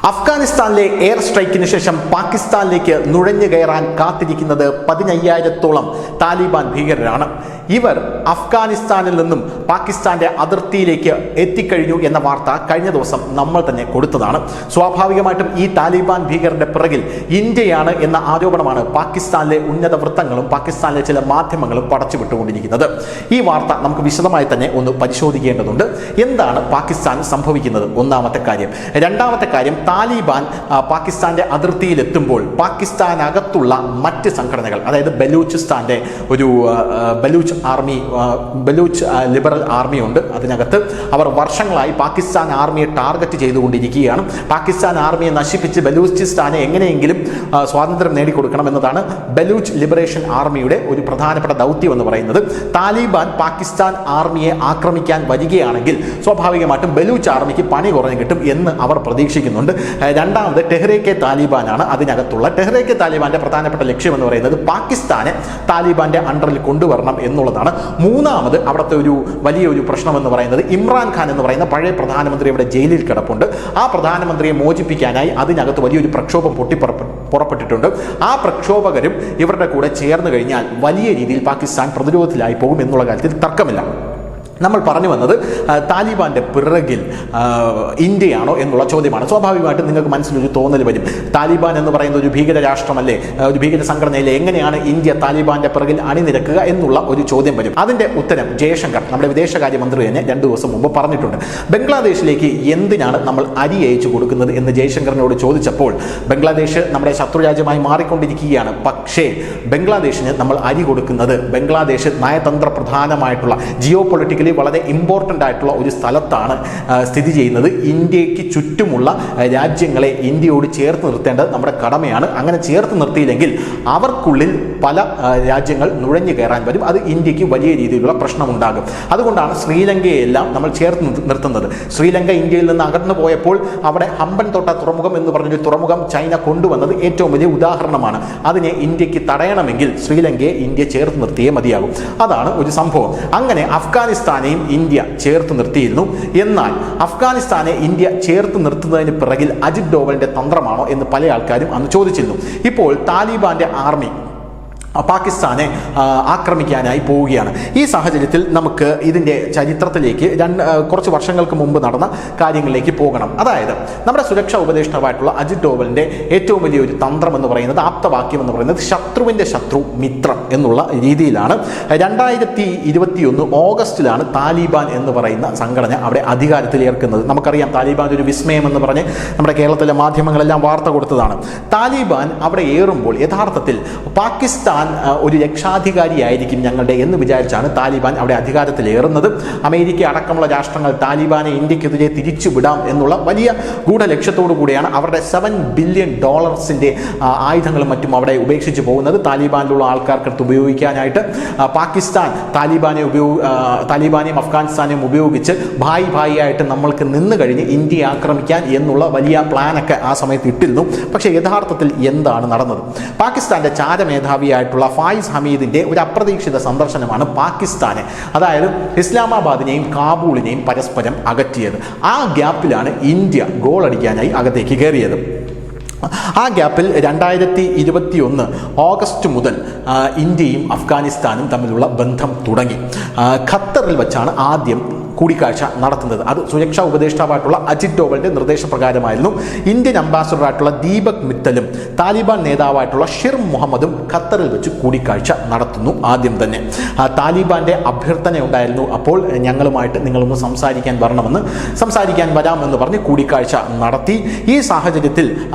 അഫ്ഗാനിസ്ഥാനിലെ എയർ സ്ട്രൈക്കിന് ശേഷം പാകിസ്ഥാനിലേക്ക് നുഴഞ്ഞു കയറാൻ കാത്തിരിക്കുന്നത് 15,000-ഓളം താലിബാൻ ഭീകരരാണ്. ഇവർ അഫ്ഗാനിസ്ഥാനിൽ നിന്നും പാകിസ്ഥാന്റെ അതിർത്തിയിലേക്ക് എത്തിക്കഴിഞ്ഞു എന്ന വാർത്ത കഴിഞ്ഞ ദിവസം നമ്മൾ തന്നെ കൊടുത്തതാണ്. സ്വാഭാവികമായിട്ടും ഈ താലിബാൻ ഭീകരന്റെ പിറകിൽ ഇന്ത്യയാണ് എന്ന ആരോപണമാണ് പാകിസ്ഥാനിലെ ഉന്നത വൃത്തങ്ങളും പാകിസ്ഥാനിലെ ചില മാധ്യമങ്ങളും പടച്ചുവിട്ടുകൊണ്ടിരിക്കുന്നത്. ഈ വാർത്ത നമുക്ക് വിശദമായി തന്നെ ഒന്ന് പരിശോധിക്കേണ്ടതുണ്ട്. എന്താണ് പാകിസ്ഥാൻ സംഭവിക്കുന്നത്? ഒന്നാമത്തെ കാര്യം. രണ്ടാമത്തെ കാര്യം, താലിബാൻ പാകിസ്ഥാന്റെ അതിർത്തിയിലെത്തുമ്പോൾ പാകിസ്ഥാനകത്തുള്ള മറ്റ് സംഘടനകൾ, അതായത് ബലൂചിസ്ഥാന്റെ ഒരു ബലൂച്ച് ലിബറൽ ആർമി ഉണ്ട്. അതിനകത്ത് അവർ വർഷങ്ങളായി പാകിസ്ഥാൻ ആർമിയെ ടാർഗറ്റ് ചെയ്തുകൊണ്ടിരിക്കുകയാണ്. പാകിസ്ഥാൻ ആർമിയെ നശിപ്പിച്ച് ബലൂചിസ്ഥാനെ എങ്ങനെയെങ്കിലും സ്വാതന്ത്ര്യം നേടിക്കൊടുക്കണം എന്നതാണ് ബലൂച്ച് ലിബറേഷൻ ആർമിയുടെ ഒരു പ്രധാനപ്പെട്ട ദൗത്യം എന്ന് പറയുന്നത്. താലിബാൻ പാകിസ്ഥാൻ ആർമിയെ ആക്രമിക്കാൻ വരികയാണെങ്കിൽ സ്വാഭാവികമായിട്ടും ബലൂച്ച് ആർമിക്ക് പണി കുറഞ്ഞു കിട്ടും എന്ന് അവർ പ്രതീക്ഷിക്കുന്നുണ്ട്. രണ്ടാമത് ടെഹ്രീക്കെ താലിബാനാണ്. അതിനകത്തുള്ള ടെഹ്രീക്കെ താലിബാന്റെ പ്രധാനപ്പെട്ട ലക്ഷ്യം എന്ന് പറയുന്നത് പാകിസ്ഥാനെ താലിബാന്റെ അണ്ടറിൽ കൊണ്ടുവരണം എന്നുള്ളതാണ്. മൂന്നാമത് അവിടുത്തെ ഒരു വലിയൊരു പ്രശ്നം എന്ന് പറയുന്നത് ഇമ്രാൻഖാൻ എന്ന് പറയുന്ന പഴയ പ്രധാനമന്ത്രി ഇവിടെ ജയിലിൽ കിടപ്പുണ്ട്. ആ പ്രധാനമന്ത്രിയെ മോചിപ്പിക്കാനായി അതിനകത്ത് വലിയൊരു പ്രക്ഷോഭം പുറപ്പെട്ടിട്ടുണ്ട്. ആ പ്രക്ഷോഭകരും ഇവരുടെ കൂടെ ചേർന്ന് കഴിഞ്ഞാൽ വലിയ രീതിയിൽ പാകിസ്ഥാൻ പ്രതിരോധത്തിലായി പോകും എന്നുള്ള കാര്യത്തിൽ തർക്കമില്ല. നമ്മൾ പറഞ്ഞു വന്നത് താലിബാന്റെ പിറകിൽ ഇന്ത്യയാണോ എന്നുള്ള ചോദ്യമാണ്. സ്വാഭാവികമായിട്ടും നിങ്ങൾക്ക് മനസ്സിലൊരു തോന്നൽ വരും, താലിബാൻ എന്ന് പറയുന്ന ഒരു ഭീകര രാഷ്ട്രമല്ലേ, ഒരു ഭീകര സംഘടനയിലെ, എങ്ങനെയാണ് ഇന്ത്യ താലിബാന്റെ പിറകിൽ അണിനിരക്കുക എന്നുള്ള ഒരു ചോദ്യം വരും. അതിന്റെ ഉത്തരം ജയശങ്കർ, നമ്മുടെ വിദേശകാര്യമന്ത്രി തന്നെ 2 ദിവസം മുമ്പ് പറഞ്ഞിട്ടുണ്ട്. ബംഗ്ലാദേശിലേക്ക് എന്തിനാണ് നമ്മൾ അരി അയച്ചു കൊടുക്കുന്നത് എന്ന് ജയശങ്കറിനോട് ചോദിച്ചപ്പോൾ, ബംഗ്ലാദേശ് നമ്മുടെ ശത്രുരാജ്യമായി മാറിക്കൊണ്ടിരിക്കുകയാണ്, പക്ഷേ ബംഗ്ലാദേശിന് നമ്മൾ അരി കൊടുക്കുന്നത് ബംഗ്ലാദേശ് നയതന്ത്ര പ്രധാനമായിട്ടുള്ള ജിയോ പൊളിറ്റിക്കൽ വളരെ ഇമ്പോർട്ടൻ്റ് ആയിട്ടുള്ള ഒരു സ്ഥലത്താണ് സ്ഥിതി ചെയ്യുന്നത്. ഇന്ത്യക്ക് ചുറ്റുമുള്ള രാജ്യങ്ങളെ ഇന്ത്യയോട് ചേർത്ത് നിർത്തേണ്ടത് നമ്മുടെ കടമയാണ്. അങ്ങനെ ചേർത്ത് നിർത്തിയില്ലെങ്കിൽ അവർക്കുള്ളിൽ പല രാജ്യങ്ങൾ നുഴഞ്ഞു കയറാൻ വരും. അത് ഇന്ത്യക്ക് വലിയ രീതിയിലുള്ള പ്രശ്നമുണ്ടാകും. അതുകൊണ്ടാണ് ശ്രീലങ്കയെല്ലാം നമ്മൾ ചേർത്ത് നിർത്തുന്നത്. ശ്രീലങ്ക ഇന്ത്യയിൽ നിന്ന് അകന്നു പോയപ്പോൾ അവിടെ ഹമ്പൻ തോട്ട തുറമുഖം എന്ന് പറഞ്ഞൊരു തുറമുഖം ചൈന കൊണ്ടുവന്നത് ഏറ്റവും വലിയ ഉദാഹരണമാണ്. അതിനെ ഇന്ത്യക്ക് തടയണമെങ്കിൽ ശ്രീലങ്കയെ ഇന്ത്യ ചേർത്ത് നിർത്തിയേ മതിയാകും. അതാണ് ഒരു സംഭവം. അങ്ങനെ അഫ്ഗാനിസ്ഥാനെയും ഇന്ത്യ ചേർത്ത് നിർത്തിയിരുന്നു. എന്നാൽ അഫ്ഗാനിസ്ഥാനെ ഇന്ത്യ ചേർത്ത് നിർത്തുന്നതിന് പിറകിൽ അജിത് ഡോവലിന്റെ തന്ത്രമാണോ എന്ന് പല ആൾക്കാരും അന്ന് ചോദിച്ചിരുന്നു. ഇപ്പോൾ താലിബാന്റെ ആർമി പാകിസ്ഥാനെ ആക്രമിക്കാനായി പോവുകയാണ്. ഈ സാഹചര്യത്തിൽ നമുക്ക് ഇതിൻ്റെ ചരിത്രത്തിലേക്ക് കുറച്ച് വർഷങ്ങൾക്ക് മുമ്പ് നടന്ന കാര്യങ്ങളിലേക്ക് പോകണം. അതായത് നമ്മുടെ സുരക്ഷാ ഉപദേഷ്ടാവായിട്ടുള്ള അജിത് ഡോവലിൻ്റെ ഏറ്റവും വലിയൊരു തന്ത്രം എന്ന് പറയുന്നത്, ആപ്തവാക്യം എന്ന് പറയുന്നത് ശത്രുവിൻ്റെ ശത്രു മിത്രം എന്നുള്ള രീതിയിലാണ്. 2021 ഓഗസ്റ്റിലാണ് താലിബാൻ എന്ന് പറയുന്ന സംഘടന അവിടെ അധികാരത്തിലേർക്കുന്നത്. നമുക്കറിയാം, താലിബാൻ ഒരു വിസ്മയം എന്ന് പറഞ്ഞ് നമ്മുടെ കേരളത്തിലെ മാധ്യമങ്ങളെല്ലാം വാർത്ത കൊടുത്തതാണ്. താലിബാൻ അവിടെ ഏറുമ്പോൾ യഥാർത്ഥത്തിൽ പാകിസ്ഥാൻ ഒരു രക്ഷാധികാരിയായിരിക്കും ഞങ്ങളുടെ എന്ന് വിചാരിച്ചാണ് താലിബാൻ അവിടെ അധികാരത്തിലേറുന്നത്. അമേരിക്ക അടക്കമുള്ള രാഷ്ട്രങ്ങൾ താലിബാനെ ഇന്ത്യക്കെതിരെ തിരിച്ചുവിടാം എന്നുള്ള വലിയ ഗൂഢലക്ഷ്യത്തോടു കൂടിയാണ് അവരുടെ $7 ബില്യൺ ആയുധങ്ങളും മറ്റും അവിടെ ഉപേക്ഷിച്ച് പോകുന്നത്. താലിബാനിലുള്ള ആൾക്കാർക്കടുത്ത് ഉപയോഗിക്കാനായിട്ട് പാകിസ്ഥാൻ താലിബാനെയും അഫ്ഗാനിസ്ഥാനെയും ഉപയോഗിച്ച് ഭായി ആയിട്ട് നമ്മൾക്ക് നിന്ന് കഴിഞ്ഞ് ഇന്ത്യയെ ആക്രമിക്കാൻ എന്നുള്ള വലിയ പ്ലാനൊക്കെ ആ സമയത്ത് ഇട്ടിരുന്നു. പക്ഷേ യഥാർത്ഥത്തിൽ എന്താണ് നടന്നത്? പാകിസ്ഥാന്റെ ചാരമേധാവിയായിട്ടുള്ള ഫായിസ് ഹമീദിന്റെ ഒരു അപ്രതീക്ഷിത സന്ദർശനമാണ് പാകിസ്ഥാനെ, അതായത് ഇസ്ലാമാബാദിനെയും കാബൂളിനെയും പരസ്പരം അകറ്റിയത്. ആ ഗ്യാപ്പിലാണ് ഇന്ത്യ ഗോൾ അടിക്കാനായി അകത്തേക്ക് കയറിയത്. ആ ഗ്യാപ്പിൽ 2021 ഓഗസ്റ്റ് മുതൽ ഇന്ത്യയും അഫ്ഗാനിസ്ഥാനും തമ്മിലുള്ള ബന്ധം തുടങ്ങി. ഖത്തറിൽ വെച്ചാണ് ആദ്യം കൂടിക്കാഴ്ച നടത്തുന്നത്. അത് സുരക്ഷാ ഉപദേഷ്ടാവായിട്ടുള്ള അജിത് ഡോവലിന്റെ നിർദ്ദേശപ്രകാരമായിരുന്നു. ഇന്ത്യൻ അംബാസഡറായിട്ടുള്ള ദീപക് മിത്തലും താലിബാൻ നേതാവായിട്ടുള്ള ഷിർ മുഹമ്മദും ഖത്തറിൽ വെച്ച് കൂടിക്കാഴ്ച നടത്തുന്നു. ആദ്യം തന്നെ താലിബാന്റെ അഭ്യർത്ഥന ഉണ്ടായിരുന്നു, അപ്പോൾ ഞങ്ങളുമായിട്ട് നിങ്ങളൊന്ന് സംസാരിക്കാൻ വരാമെന്ന് പറഞ്ഞ് കൂടിക്കാഴ്ച നടത്തി. ഈ സാഹചര്യത്തിൽ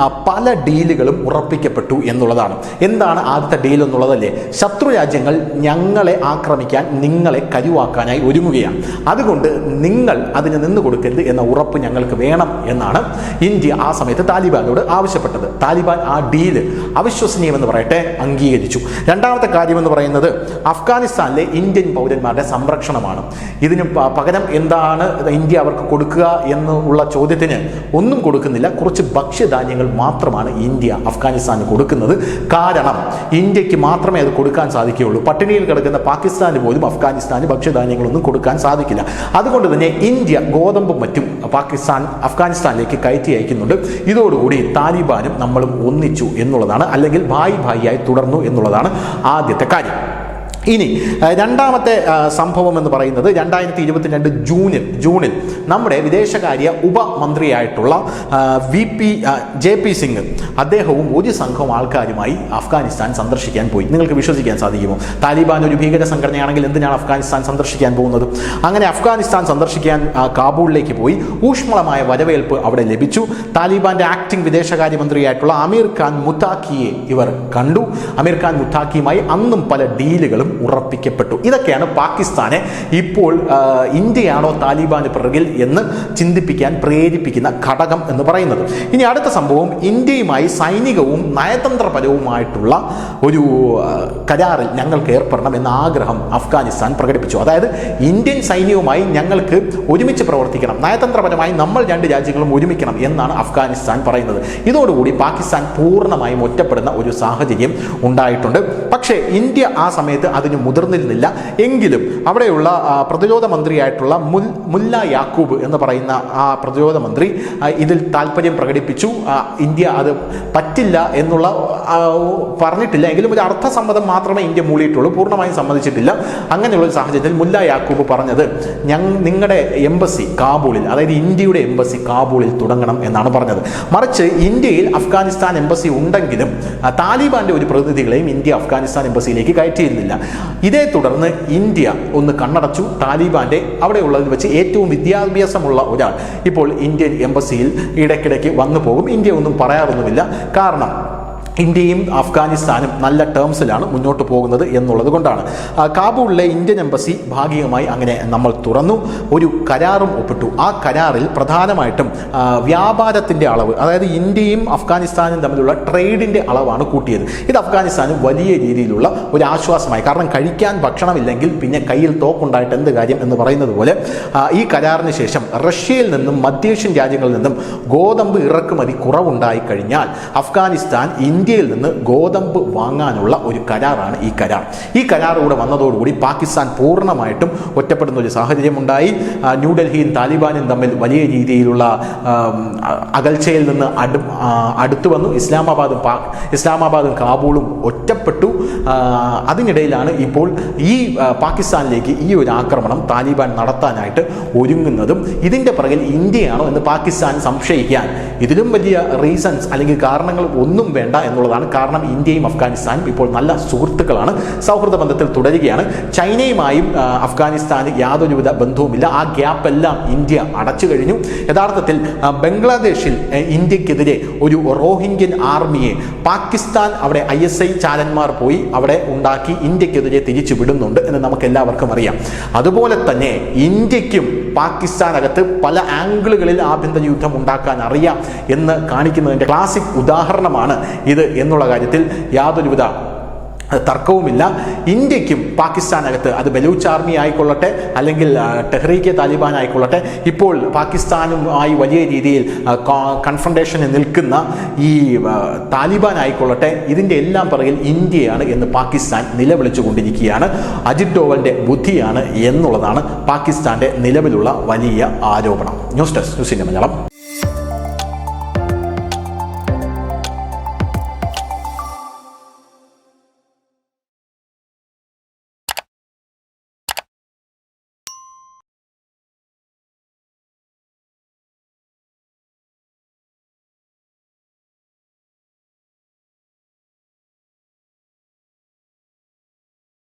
പല ഡീലുകളും ഉറപ്പിക്കപ്പെട്ടു എന്നുള്ളതാണ്. എന്താണ് ആദ്യത്തെ ഡീൽ എന്നുള്ളതല്ലേ? ശത്രു രാജ്യങ്ങൾ ഞങ്ങളെ ആക്രമിക്കാൻ, നിങ്ങളെ കരുവാക്കാനായി ഒരുങ്ങുകയാണ്. അതുകൊണ്ട് നിങ്ങൾ അതിന് നിന്ന് കൊടുക്കരുത് എന്ന ഉറപ്പ് ഞങ്ങൾക്ക് വേണം എന്നാണ് ഇന്ത്യ ആ സമയത്ത് താലിബാനോട് ആവശ്യപ്പെട്ടത്. താലിബാൻ ആ ഡീല് അവിശ്വസനീയമെന്ന് പറയട്ടെ അംഗീകരിച്ചു. രണ്ടാമത്തെ കാര്യമെന്ന് പറയുന്നത് അഫ്ഗാനിസ്ഥാനിലെ ഇന്ത്യൻ പൗരന്മാരുടെ സംരക്ഷണമാണ്. ഇതിന് പകരം എന്താണ് ഇന്ത്യ അവർക്ക് കൊടുക്കുക എന്നുള്ള ചോദ്യത്തിന് ഒന്നും കൊടുക്കുന്നില്ല. കുറച്ച് ഭക്ഷ്യധാന്യങ്ങൾ മാത്രമാണ് ഇന്ത്യ അഫ്ഗാനിസ്ഥാന് കൊടുക്കുന്നത്. കാരണം ഇന്ത്യക്ക് മാത്രമേ അത് കൊടുക്കാൻ സാധിക്കുകയുള്ളൂ. പട്ടിണിയിൽ കിടക്കുന്ന പാകിസ്ഥാന് പോലും അഫ്ഗാനിസ്ഥാന് ഭക്ഷ്യധാന്യങ്ങളൊന്നും കൊടുക്കാൻ സാധിക്കില്ല. അതുകൊണ്ട് തന്നെ ഇന്ത്യ ഗോതമ്പും മറ്റും അഫ്ഗാനിസ്ഥാനിലേക്ക് കയറ്റി അയക്കുന്നുണ്ട്. ഇതോടുകൂടി താലിബാനും നമ്മളും ഒന്നിച്ചു എന്നുള്ളതാണ്, അല്ലെങ്കിൽ ഭായിയായി തുടർന്നു എന്നുള്ളതാണ് ആദ്യത്തെ കാര്യം. ഇനി രണ്ടാമത്തെ സംഭവം എന്ന് പറയുന്നത് 2022 ജൂണിൽ നമ്മുടെ വിദേശകാര്യ ഉപമന്ത്രിയായിട്ടുള്ള JP സിംഗ് അദ്ദേഹവും ഒരു സംഘം ആൾക്കാരുമായി അഫ്ഗാനിസ്ഥാൻ സന്ദർശിക്കാൻ പോയി. നിങ്ങൾക്ക് വിശ്വസിക്കാൻ സാധിക്കുമോ? താലിബാൻ ഒരു ഭീകര സംഘടനയാണെങ്കിൽ എന്തിനാണ് അഫ്ഗാനിസ്ഥാൻ സന്ദർശിക്കാൻ പോകുന്നത്? അങ്ങനെ അഫ്ഗാനിസ്ഥാൻ സന്ദർശിക്കാൻ കാബൂളിലേക്ക് പോയി. ഊഷ്മളമായ വരവേൽപ്പ് അവിടെ ലഭിച്ചു. താലിബാന്റെ ആക്ടിംഗ് വിദേശകാര്യമന്ത്രിയായിട്ടുള്ള അമീർ ഖാൻ മുത്താഖിയെ ഇവർ കണ്ടു. അമീർ ഖാൻ മുത്താഖിയുമായി അന്നും പല ഡീലുകളും ഉറപ്പിക്കപ്പെട്ടു. ഇതൊക്കെയാണ് പാകിസ്ഥാനെ ഇപ്പോൾ ഇന്ത്യയാണോ താലിബാന് പിറകിൽ എന്ന് ചിന്തിപ്പിക്കാൻ പ്രേരിപ്പിക്കുന്ന ഘടകം എന്ന് പറയുന്നത്. ഇനി അടുത്ത സംഭവം, ഇന്ത്യയുമായി സൈനികവും നയതന്ത്രപരവുമായിട്ടുള്ള ഒരു കരാറിൽ ഞങ്ങൾക്ക് ഏർപ്പെടണം എന്ന ആഗ്രഹം അഫ്ഗാനിസ്ഥാൻ പ്രകടിപ്പിച്ചു. അതായത് ഇന്ത്യൻ സൈന്യവുമായി ഞങ്ങൾക്ക് ഒരുമിച്ച് പ്രവർത്തിക്കണം, നയതന്ത്രപരമായി നമ്മൾ രണ്ട് രാജ്യങ്ങളും ഒരുമിക്കണം എന്നാണ് അഫ്ഗാനിസ്ഥാൻ പറയുന്നത്. ഇതോടുകൂടി പാകിസ്ഥാൻ പൂർണ്ണമായും ഒറ്റപ്പെടുന്ന ഒരു സാഹചര്യം ഉണ്ടായിട്ടുണ്ട്. പക്ഷേ ഇന്ത്യ ആ സമയത്ത് അതിന് മുതിർന്നിരുന്നില്ല. എങ്കിലും അവിടെയുള്ള പ്രതിരോധ മന്ത്രിയായിട്ടുള്ള മുല്ല യാക്കൂബ് എന്ന് പറയുന്ന ആ പ്രതിരോധ മന്ത്രി ഇതിൽ താല്പര്യം പ്രകടിപ്പിച്ചു. ഇന്ത്യ അത് പറ്റില്ല എന്നുള്ള പറഞ്ഞിട്ടില്ല, എങ്കിലും ഒരു അർത്ഥസമ്മതം മാത്രമേ ഇന്ത്യ മൂളിയിട്ടുള്ളൂ, പൂർണ്ണമായും സമ്മതിച്ചിട്ടില്ല. അങ്ങനെയുള്ള ഒരു സാഹചര്യത്തിൽ മുല്ല യാക്കൂബ് പറഞ്ഞത് നിങ്ങളുടെ എംബസി കാബൂളിൽ, അതായത് ഇന്ത്യയുടെ എംബസി കാബൂളിൽ തുടങ്ങണം എന്നാണ് പറഞ്ഞത്. മറിച്ച് ഇന്ത്യയിൽ അഫ്ഗാനിസ്ഥാൻ എംബസി ഉണ്ടെങ്കിലും താലിബാന്റെ ഒരു പ്രതിനിധികളെയും ഇന്ത്യ അഫ്ഗാനിസ്ഥാൻ എംബസിയിലേക്ക് കയറ്റിയിരുന്നില്ല. ഇതേ തുടർന്ന് ഇന്ത്യ ഒന്ന് കണ്ണടച്ചു. താലിബാന്റെ അവിടെയുള്ളതിൽ വെച്ച് ഏറ്റവും വിദ്യാഭ്യാസമുള്ള ഒരാൾ ഇപ്പോൾ ഇന്ത്യൻ എംബസിയിൽ ഇടയ്ക്കിടയ്ക്ക് വന്നു പോകും. ഇന്ത്യ ഒന്നും പറയാറൊന്നുമില്ല. കാരണം ഇന്ത്യയും അഫ്ഗാനിസ്ഥാനും നല്ല ടേംസിലാണ് മുന്നോട്ട് പോകുന്നത് എന്നുള്ളത് കൊണ്ടാണ്. കാബൂളിലെ ഇന്ത്യൻ എംബസി ഭാഗികമായി അങ്ങനെ നമ്മൾ തുറന്നു, ഒരു കരാറും ഒപ്പിട്ടു. ആ കരാറിൽ പ്രധാനമായിട്ടും വ്യാപാരത്തിൻ്റെ അളവ്, അതായത് ഇന്ത്യയും അഫ്ഗാനിസ്ഥാനും തമ്മിലുള്ള ട്രേഡിൻ്റെ അളവാണ് കൂട്ടിയത്. ഇത് അഫ്ഗാനിസ്ഥാന് വലിയ രീതിയിലുള്ള ഒരു ആശ്വാസമായി. കാരണം കഴിക്കാൻ ഭക്ഷണമില്ലെങ്കിൽ പിന്നെ കയ്യിൽ തോക്കുണ്ടായിട്ട് എന്ത് കാര്യം എന്ന് പറയുന്നത് പോലെ ഈ കരാറിന് ശേഷം റഷ്യയിൽ നിന്നും മധ്യേഷ്യൻ രാജ്യങ്ങളിൽ നിന്നും ഗോതമ്പ് ഇറക്കുമതി കുറവുണ്ടായി കഴിഞ്ഞാൽ അഫ്ഗാനിസ്ഥാൻ ഇന്ത്യയിൽ നിന്ന് ഗോതമ്പ് വാങ്ങാനുള്ള ഒരു കരാറാണ് ഈ കരാർ. ഈ കരാർ കൂടെ വന്നതോടുകൂടി പാകിസ്ഥാൻ പൂർണ്ണമായിട്ടും ഒറ്റപ്പെടുന്ന ഒരു സാഹചര്യമുണ്ടായി. ന്യൂഡൽഹിയും താലിബാനും തമ്മിൽ വലിയ രീതിയിലുള്ള അകൽച്ചയിൽ നിന്ന് അടുത്തു വന്നു. ഇസ്ലാമാബാദും കാബൂളും ഒറ്റപ്പെട്ടു. അതിനിടയിലാണ് ഇപ്പോൾ ഈ പാകിസ്ഥാനിലേക്ക് ഈ ഒരു ആക്രമണം താലിബാൻ നടത്താനായിട്ട് ഒരുങ്ങുന്നതും. ഇതിൻ്റെ പിറകിൽ ഇന്ത്യയാണോ എന്ന് പാകിസ്ഥാൻ സംശയിക്കാൻ ഇതിലും വലിയ റീസൺസ് അല്ലെങ്കിൽ കാരണങ്ങൾ ഒന്നും വേണ്ട എന്നുള്ളതാണ്. കാരണം ഇന്ത്യയും അഫ്ഗാനിസ്ഥാനും ഇപ്പോൾ നല്ല സുഹൃത്തുക്കളാണ്, സൗഹൃദ ബന്ധത്തിൽ തുടരുകയാണ്. ചൈനയുമായും അഫ്ഗാനിസ്ഥാന് യാതൊരുവിധ ബന്ധവുമില്ല. ആ ഗ്യാപ്പെല്ലാം ഇന്ത്യ അടച്ചു കഴിഞ്ഞു. യഥാർത്ഥത്തിൽ ബംഗ്ലാദേശിൽ ഇന്ത്യക്കെതിരെ ഒരു റോഹിംഗ്യൻ ആർമിയെ പാകിസ്ഥാൻ അവിടെ ISI ചാരന്മാർ പോയി അവിടെ ഉണ്ടാക്കി ഇന്ത്യക്കെതിരെ തിരിച്ചു വിടുന്നുണ്ട് എന്ന് നമുക്ക് എല്ലാവർക്കും അറിയാം. അതുപോലെ തന്നെ ഇന്ത്യക്കും പാകിസ്ഥാനകത്ത് പല ആംഗിളുകളിൽ ആഭ്യന്തര യുദ്ധം ഉണ്ടാക്കാൻ അറിയാം എന്ന് കാണിക്കുന്നതിൻ്റെ ക്ലാസിക് ഉദാഹരണമാണ് ഇത് എന്നുള്ള കാര്യത്തിൽ യാതൊരുവിധ തർക്കവുമില്ല. ഇന്ത്യക്കും പാകിസ്ഥാനകത്ത് അത് ബലൂച്ച് ആർമി ആയിക്കൊള്ളട്ടെ അല്ലെങ്കിൽ ടെഹ്രീക്കെ താലിബാൻ ആയിക്കൊള്ളട്ടെ, ഇപ്പോൾ പാകിസ്ഥാനുമായി വലിയ രീതിയിൽ കൺഫ്രണ്ടേഷനിൽ നിൽക്കുന്ന ഈ താലിബാൻ ആയിക്കൊള്ളട്ടെ, ഇതിൻ്റെ എല്ലാം പിറകിൽ ഇന്ത്യയാണ് എന്ന് പാകിസ്ഥാൻ നിലവിളിച്ചുകൊണ്ടിരിക്കുകയാണ്. അജിത് ഡോവലിൻ്റെ ബുദ്ധിയാണ് എന്നുള്ളതാണ് പാകിസ്ഥാൻ്റെ നിലവിലുള്ള വലിയ ആരോപണം. ന്യൂസ് ഡെസ്ക് ന്യൂസിൻ്റെ മലയാളം.